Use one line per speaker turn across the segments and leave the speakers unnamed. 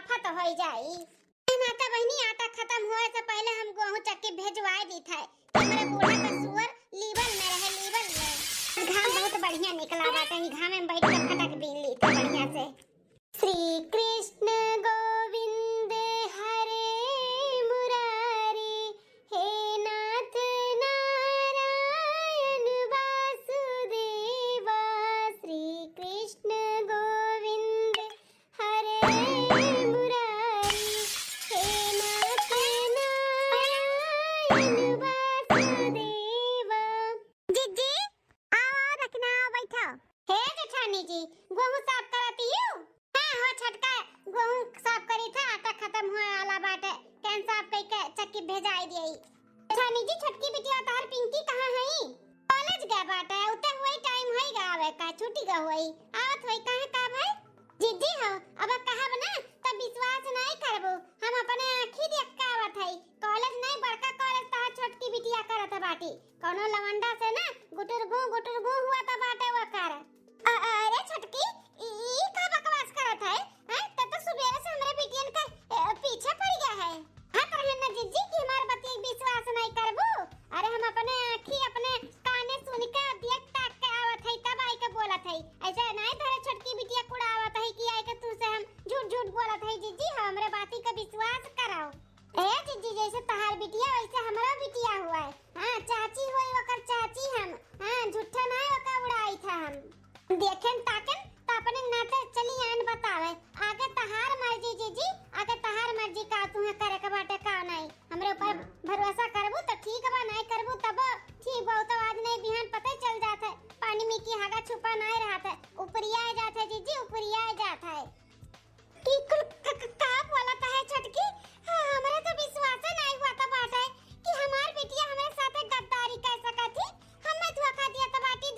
आफत हो जाई। नाता बहनी आटा खत्म होए से पहले हम गेहूं चक्की भेजवाए दी थे। हमारे बूढ़ा का सुअर लीवर में रहे, लीवर में। घाम बहुत बढ़िया निकला बाटे, घाम में बैठ के फटक बीन ली थी बढ़िया से। श्री कृष्ण गोविंद हरे मुरारी, हे नाथ नारायण वासुदेवा। श्री कृष्ण गोविंद हरे मुरारी, हे नाथ नारायण वासुदेवा। जीजी आओ रखना, बैठो। हे जेठानी जी, गेहूं साफ करती हूँ। हाँ हो छटका गेहूं साफ करी था, आटा खत्म हुआ आला बाटे, कैन साफ करके चक्की भेजाई दिए। जेठानी जी छटकी बिटिया तार पिंकी कहाँ है? कॉलेज गए बाटे, उते हुई टाइम होई गावे का छुट्टी गा हुई आवत होई कहाँ का भाई? जीजी हो अब कहा बना तब विश्वास नहीं करबो, हम अपने आँखी देख के आवत है। कॉलेज नहीं बड़का कॉलेज ता छटकी बिटिया करत बाटी, कोनो लवंडा से ना गुटुरगु हुआ त बाटे वो कर। अरे छटकी ई का बकवास करत है? हैं तो सुबह से हमरे बिटियन का पीछे पड़ गया है। हां कहन ना जीजी कि हमार बतिया विश्वास नहीं करबो। अरे हम अपने आँखी अपने काने सुन के देख ताक के आवत है, तब आई के बोलत है। ऐसा नहीं धरे छटकी बिटिया कुड़ा आवत है कि आई के तू से हम झूठ बोलत है। जीजी हमरे बाती का विश्वास कराओ। ए जीजी जैसे तहार बिटिया वैसे हमरा बिटिया हुआ है। हां चाची होई वकर चाची हम। हां झूठा नहीं वका उड़ाई था हम। देखें ताकन तो अपने नाते चली आन बतावे, आगे तहार मर्जी जीजी, आगे तहार मर्जी का तुम्हें करे के बाटे का नहीं। हमरे ऊपर भरोसा करबू तो ठीक बा, नहीं करबू तब ठीक बा। तो आज नहीं बिहान पता चल जात है, पानी में की हागा छुपा नहीं रहत है, ऊपरिया आ जात है जीजी, ऊपरिया आ जात है। की का बोलत है छटकी? हमरे तो विश्वास नहीं हुआ था बाटे कि हमार बिटिया हमारे साथे गद्दारी कर सकत थी। हमें धोखा दिया त बाटी,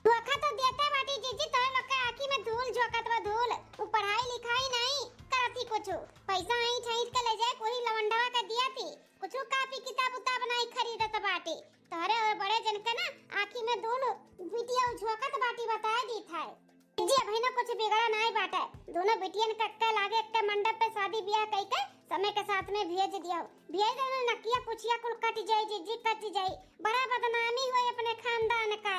धोखा तो देता बाटी जीजी, तो लोग के आंखी में धूल झोंकत बा धूल। वो पढ़ाई लिखाई नहीं करती, कुछ पैसा आई ठईट के ले जाए कोई लवंडवा के दिया थी, कुछ कापी किताब उताब नहीं खरीदत बाटी। तोरे और बड़े जन के ना आंखी में धूल बिटिया झोंकत बाटी बताए दी था जी। अभी ना कुछ बिगड़ा नहीं बाटे, दोनों बिटियन कक्का लागे एक मंडप पे शादी ब्याह कई के समय के साथ में भेज दियो। भेज देना नकिया पुछिया कुल कट जाई जीजी, कट जाई, बड़ा बदनामी हुई अपने खानदान का।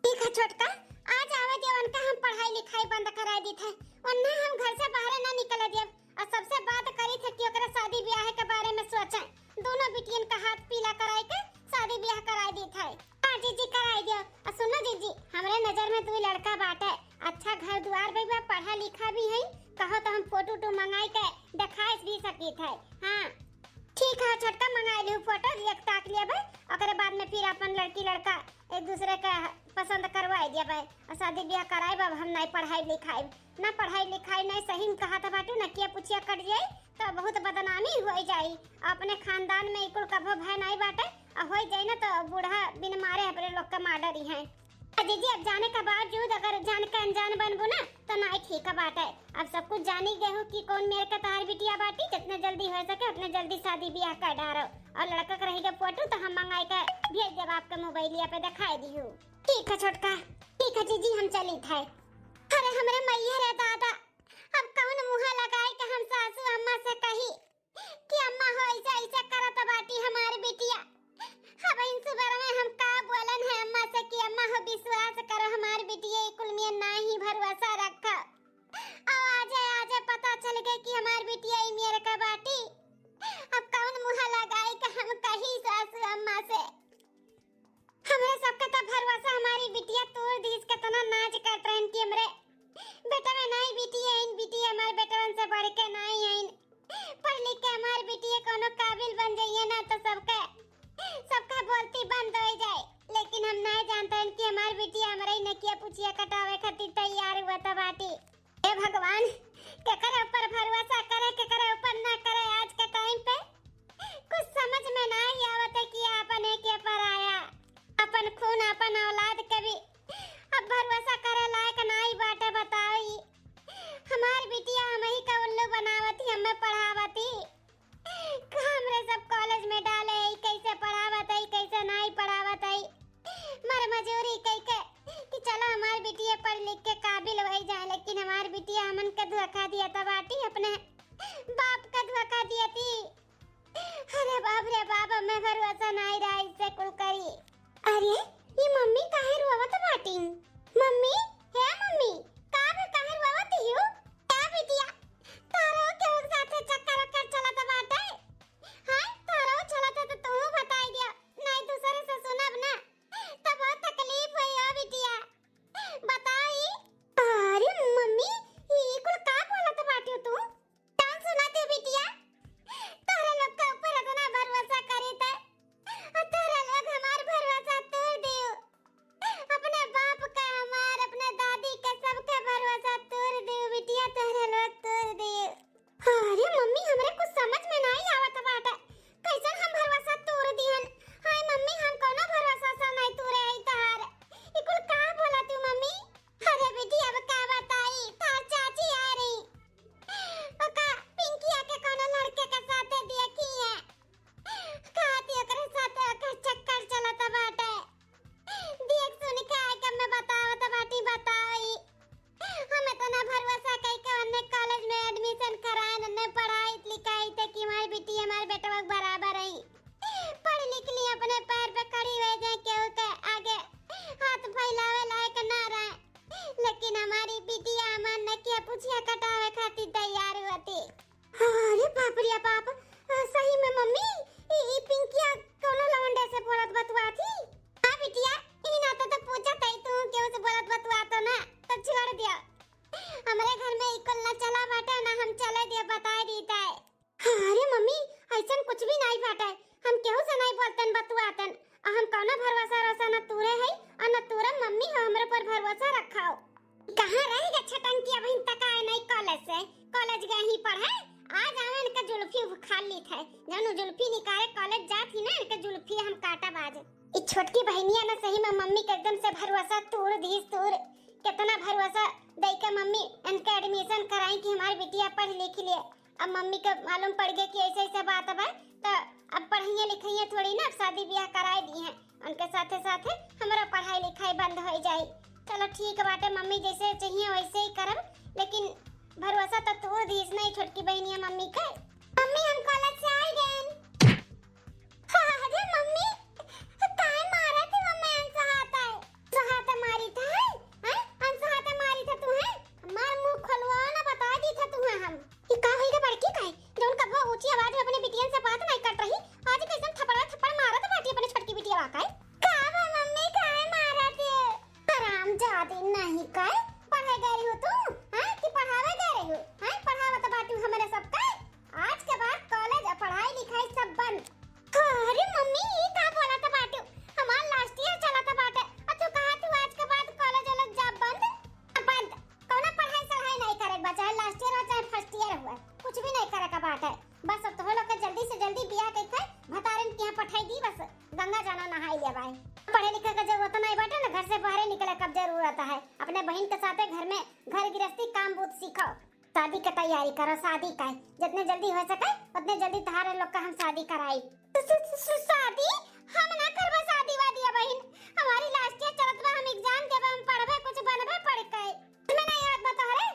ठीक है छोटका, आज आवे देवन का हम पढ़ाई लिखाई बंद करा दी थे, वरना हम घर से बाहर ना निकल दिए। और सबसे बात करी थे कि ओकरा शादी ब्याह के बारे में सोचे, दोनों बिटियन का हाथ पीला कराई के शादी ब्याह कराई दी थे। हां जीजी कराई दियो। और सुनो जीजी, हमरे नजर में दो लड़का बाटे, अच्छा घर द्वार भी बा, पढ़ा लिखा भी है, कहो तो हम फोटो मंगाई के दिखाई भी सकी थे। हां ठीक है छोटका, मंगा लियो फोटो, देख ताक लिया भाई, ओकरे बाद में फिर अपन लड़की लड़का एक दूसरे का पसंद करवाई दिया भाई, और शादी ब्याह कराई बा। हम नहीं पढ़ाई लिखाई नहीं सही में कहा था बाटू ना, किया पुछिया कट जाई तो बहुत बदनामी हो जाई। अपने खानदान में इकुल कभो भय नहीं बाटे, और हो जाई ना तो बूढ़ा बिन मारे अपने लोग का मार ही है। दीदी अब जाने के बावजूद अगर जान के अनजान बनबो ना तो नहीं ठीक बात है। अब सब कुछ जानी गए हो कि कौन मेरे का तार बिटिया बाटी, जितने जल्दी हो सके उतने जल्दी शादी ब्याह कर डालो। और लड़का का रहेगा फोटो तो हम मंगाई के भेज देब आपके मोबाइलिया पे दिखाई दी हूँ। ठीक है छोटका, ठीक है जीजी हम चली थे। अरे हमरे मैया रे दादा, अब कौन मुँह लगाई के हम सासू अम्मा से कही कि अम्मा हो ऐसा ऐसा करत बाटी हमारी बिटिया। अब इन सुबर में हम का बोलन है अम्मा से कि अम्मा हो विश्वास करो हमारी बिटिया कुल में नहीं भरोसा रखा। अब आजे पता चल गया कि हमारी बिटिया ही मेरे का बाटी। अब कौन मुँह लगाई कि हम कही सासू अम्मा से। हमरे सबके तो भरोसा हमारी बिटिया तोड़ दी, कितना नाच करत रहन कि हमरे बेटा में नहीं बिटिया इन बिटिया हमारे बेटवन से बढ़ के नहीं है। पढ़ लिख के हमारी बिटिया कोनो काबिल बन जाइए ना तो सबका बोलती बंद हो जाए। लेकिन हम नहीं जानते हैं कि हमारी बिटिया हमारे ही नकिया पुछिया कटावे खातिर तैयार हुआ था बाटी। हे भगवान, केकरे ऊपर भरोसा करे केकरे ऊपर ना करे। आज के टाइम पे कुछ समझ में नहीं आवत है कि अपन है के पराया, अपन खून अपन औलाद के भी अब भरोसा करे लायक नहीं बाटे। बताई हमारी बिटिया हम ही का उल्लू बनावती, हमें पढ़ावती, हमरे सब कॉलेज में डाले है, कैसे पढ़ावत है कैसे नहीं पढ़ावत है, मर मजूरी कई के कि चलो हमारी बिटिया पढ़ लिख के काबिल हो जाए। लेकिन हमारी बिटिया हमन के धोखा दिया था बाटी, अपने बाप का धोखा दिया थी। अरे बाप रे बाप, मैं भरोसा नहीं रहा इससे कुल करी। अरे ये मम्मी काहे रोवत बाटी? मम्मी, हे मम्मी, काहे रोवत हियो? क्या बिटिया तारो के साथे चक्कर कर चलत बाटे? हां तारो चलत तो तू बताई दिया, नहीं दूसरे से सुनब ना तब बहुत तकलीफ होई हो बिटिया। बताई। अरे मम्मी ये कुल का बोलत बाटी तू? कौन सुनाते बिटिया? तारा लोग के ऊपर इतना भरोसा करे थे और तारा लोग हमार भरोसा तोड़ दियो। अपने बाप का, हमार अपने दादी का, सबके भरोसा तोड़ दियो बिटिया, तारा लोग तोड़ दियो। अरे मम्मी हमरे कुछ समझ में नहीं आवत बाटे, कैसन हम भरोसा तोड़ दिहन? हाय मम्मी हम कोनो भरोसा सा नहीं तोड़े आई तार। ई कुल का बोला तू मम्मी? अरे बिटिया अब का बताई, तार चाची आ रही ओका पिंकिया के कोनो लड़के के साथे देखी है, खाती ओकरे साथे ओकर चक्कर चलत बाटे। देख सुन के आके मैं बतावत बाटी, बताई हम इतना भरोसा कई के अन्य कॉलेज में एडमिशन कराए, अन्य पढ़ाई लिखाई ते कि हमारी बेटी हमारे बेटवा के बराबर रही, पढ़ लिख ली, अपने पैर पे खड़ी हो जाए, केहू के आगे हाथ फैलावे लायक ना रहे। लेकिन हमारी बिटिया हमार ने के पूछिया कटावे खातिर तैयार होती। अरे बाप रे बाप, सही में मम्मी ई पिंकिया कोनो लवंडे से बोलत बतवा थी? हां बिटिया ई ना तो पूछत है तू केहू से बोलत बतवा तो ना, तो छोड़ दिया। हमारे घर में इकुल ना चला बाटे ना हम चले दिया, बताए देता है। अरे मम्मी ऐसन कुछ भी नहीं बाटे, हम केहू से नहीं बोलतन बतवातन, हम कोनो भरोसा रोसा न तूरे है और न तूरे मम्मी हो हमरे पर भरोसा रखाओ। कहां रहेगा छटंकिया बहन तक आए नहीं कॉलेज से, कॉलेज गए ही पढ़े, आज आवे इनका जुल्फी खा ली थे, जानू जुल्फी निकाले कॉलेज जात ही ना, इनका जुल्फी हम काटा बाज। ई छोटकी बहनिया ना सही में मम्मी के एकदम से भरोसा तोड़ दी, तोड़ कितना भरोसा दे के मम्मी इनका एडमिशन कराई कि हमारी बिटिया पढ़ लिख ले। अब मम्मी को मालूम पड़ गया कि ऐसे ऐसे बात है, तो अब पढ़ाइया लिखाइया थोड़ी ना, अब शादी ब्याह कराए दी हैं, उनके साथे साथे हमारा पढ़ाई लिखाई बंद हो जाए। चलो ठीक बाटे, मम्मी जैसे चाहिए वैसे ही करब, लेकिन भरोसा तो तोड़ दी इसने छोटकी बहनिया मम्मी का। मम्मी हम कॉलेज से आ गए। अरे मम्मी काय मारा तू हमें? अनसहाता है, सहाता मारी था है? अनसहाता मारी था तू है? हमार मुंह खोलवा ना बता दी था तू है हम। ये का होई रे बड़की काय जोन कबो ऊंची आवाज में अपने बिटियन से बात नहीं कर रही, आज कैसन थप्पड़ मारा तो बाटी अपने छोटकी बिटिया वाकाय। का बा मम्मी काय मारा थे? हराम जादी नहीं काय पढ़े गई हो तू हैं कि पढ़ावे गई हो हैं? पढ़ावत बाटी हमरे सब का, आज के बाद कॉलेज पढ़ाई लिखाई सब बंद। अरे मम्मी ये का बोला था बाटू, हमार लास्ट ईयर चला था बाटे, तू कहा तू आज के बाद कॉलेज अलग जॉब बंद? बंद कौन पढ़ाई नहीं करे बचा, लास्ट ईयर हो चाहे फर्स्ट ईयर हुआ, कुछ भी नहीं करे का बात है। बस अब तो लोग के जल्दी से जल्दी बियाह करके भतारन के यहाँ पठाई दी, बस गंगा जाना नहाई ले भाई। पढ़े लिखे का जरूरत नहीं बाटे ना, घर से बाहर निकले कब जरूरत है, अपने बहन के साथ घर में घर गृहस्थी काम बूत सीखो, शादी की तैयारी करो। शादी का जितने जल्दी हो सके उतने जल्दी तुम्हारे लोग का हम शादी कराई। शादी हम ना करबा शादी वादी बहन, हमारी लास्ट ईयर चलत बा, हम एग्जाम देबे, हम पढ़बे कुछ बनबे पढ़ के। तुम्हें नहीं याद बता रे,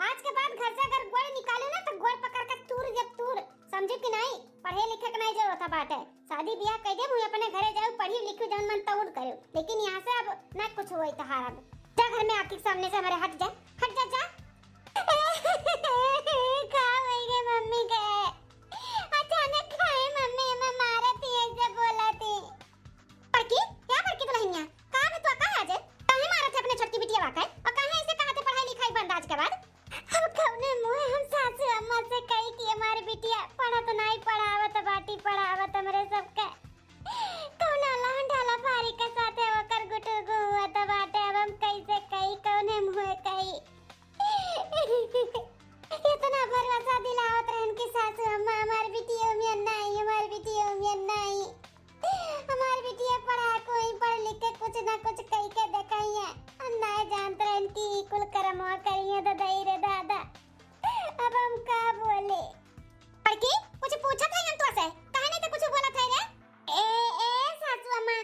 आज के बाद घर से अगर गोड़ निकाले ना तो गोड़ पकड़ के तूर जब तूर, समझे कि नहीं? पढ़े लिखे के नहीं जरूरत बाटे, शादी ब्याह कर दे, मुझे अपने घरे जाऊं पढ़ी लिखूं जौन मन तौड़ करो, लेकिन यहाँ से अब ना कुछ होई तहार। अब जा घर में आके सामने से हमारे हट जा, हट जा जा। का होई गे मम्मी के अचानक खाए मम्मी मैं मारा थी, ऐसे बोला थी। पड़की क्या पड़की दुल्हनिया कहां है तू? कहां आज काहे मारा थे अपने छोटकी बिटिया वाका और कहां ऐसे कहा थे पढ़ाई लिखाई बंद आज के बाद? हम कौने मुंह हम सासू अम्मा से कही कि हमारी बिटिया पढ़त नहीं, पढ़ावत बाटी पढ़ावत हमरे सबके, कौना लान ढाला भारी के साथे ओकर गुटू गु हुआ त बाटे, अब हम कैसे कही, कौने मुंह कही? इतना भरोसा दिलावत रहन कि सासू अम्मा हमारी बिटिया में नहीं, हमारी बिटिया में नहीं, हमारी बिटिया पढ़ा कोई पढ़ लिख के कुछ ना कुछ कही के देखाई है, हम ना जानते रहन कि कुल कर्म करिए तो दई रे दादा। अब हम का बोले? पड़की कुछ पूछा था हम तो से काहे नहीं तो कुछ बोला था रे? ए सासू अम्मा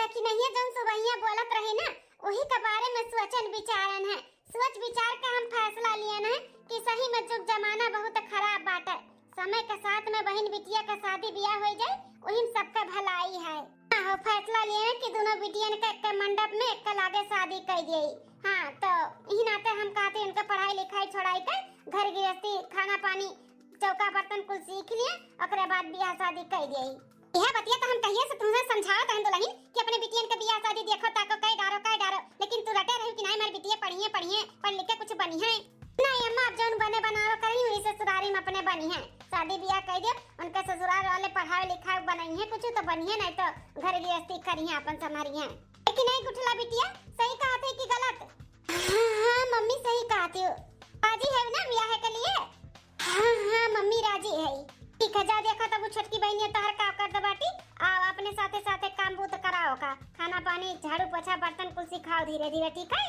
देखी नहीं है जन सुबहिया बोलत रही ना, वही के बारे में सोचन विचारन है, सोच विचार के हम फैसला लिया ना कि सही में जुग जमाना बहुत खराब बाटा के साथ में बहन बिटिया का शादी ब्याह हो जाए वही सबका भलाई है। हाँ फैसला लिए कि दोनों बिटियन का एक मंडप में एक लागे शादी कर दिए। हाँ तो यही नाते हम कहते इनका पढ़ाई लिखाई छोड़ाई कर घर गृहस्थी खाना पानी चौका बर्तन कुल सीख लिए ओकरे बाद ब्याह शादी कर दिए। यह बतिया तो हम कहिए से तुमसे समझाओ तहन दुल्हन कि अपने बिटियन के ब्याह शादी देखो ताको कई डारो लेकिन तू रटे रही कि नहीं हमारी बिटिया पढ़िए पढ़ लिख के कुछ बनी है। नहीं अम्मा अब जौन बने बनाओ करी हुई ससुरारी में अपने बनी है शादी ब्याह कर दियो उनके ससुराल वाले पढ़ाई लिखाई बनाई है कुछ तो बनी है नहीं तो घर गृहस्थी करी है अपन संभारी है। लेकिन नहीं गुठला बिटिया सही कहा थे कि गलत? हाँ मम्मी सही कहती हो। राजी है ना ब्याह के लिए? हाँ मम्मी राजी है। ठीक है जा देखा तब छोटकी बहनी तोहर का कर दबाटी आ अपने साथे साथे काम बूत कराओ का खाना पानी झाड़ू पोछा बर्तन कुल सिखाओ धीरे धीरे ठीक है?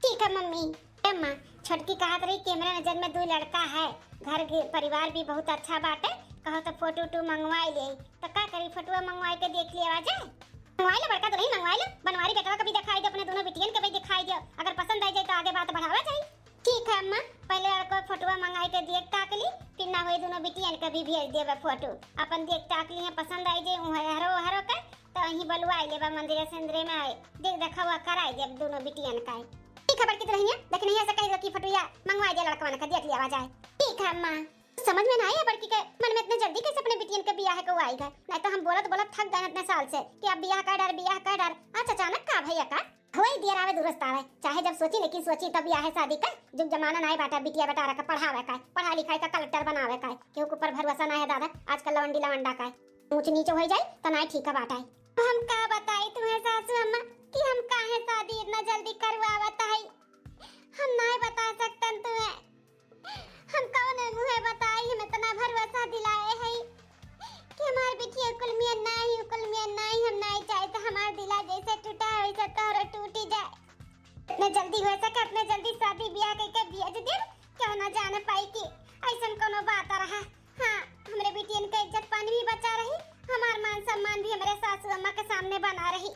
ठीक है मम्मी। अम्मा छोटकी कहत रही कैमरा नजर में 2 लड़का है घर के परिवार भी बहुत अच्छा बाटे कहो तो फोटो टू मंगवाई ले तो का करी फोटो मंगवाई के देख लिया आ जाए। मंगवाई लो बड़का तो नहीं मंगवाई लो बनवारी बेटा कभी दिखाई दो अपने दोनों बिटियन के भी दिखाई दो अगर पसंद आ जाए तो आगे बात बढ़ावा जाए। ठीक है अम्मा पहले को फोटो मंगाई के देख ताक ली फिर ना होई दोनों बिटियन के भी भेज देबे फोटो अपन देख ताक ली पसंद आई जाए हरो के तो यही बलवाई लेबा मंदिर सेंद्रे में आए देख देखवा कराई दे दोनों बिटियन का। ठीक है बड़की तो रहिए देख नहीं ऐसा कहीं की फोटो या मंगवाई दे लड़का का देख लिया जाए। ठीक है अम्मा समझ में ना आई बड़की के मन में इतने जल्दी कैसे अपने बिटियन के ब्याह को आई गए नहीं तो हम बोलत थक गए इतने साल से कि अब ब्याह कर डर आज अचानक का भैया का होई देर आवे दुरुस्त आवे चाहे जब सोची लेकिन सोची तब ब्याह शादी कर जुग जमाना नहीं बाटा बिटिया बेटा का पढ़ावे का पढ़ा लिखाई का कलेक्टर बनावे का केहू के ऊपर भरोसा नहीं है दादा आजकल लवंडी लवंडा का ऊंच नीचे हो जाए तो नहीं ठीक है बाटा हम का बताई तुम्हें सासू अम्मा कि हम काहे शादी इतना जल्दी करवावत है हम नहीं बता सकतन तुम्हें हम कौन मुहे बताई हम इतना भरोसा दिलाए है कि हमार बिटिया कुल में नहीं हम नहीं चाहे तो हमार दिला जैसे टूटा है वैसे तोरो टूटी जाए इतने जल्दी हो सके इतने जल्दी शादी ब्याह के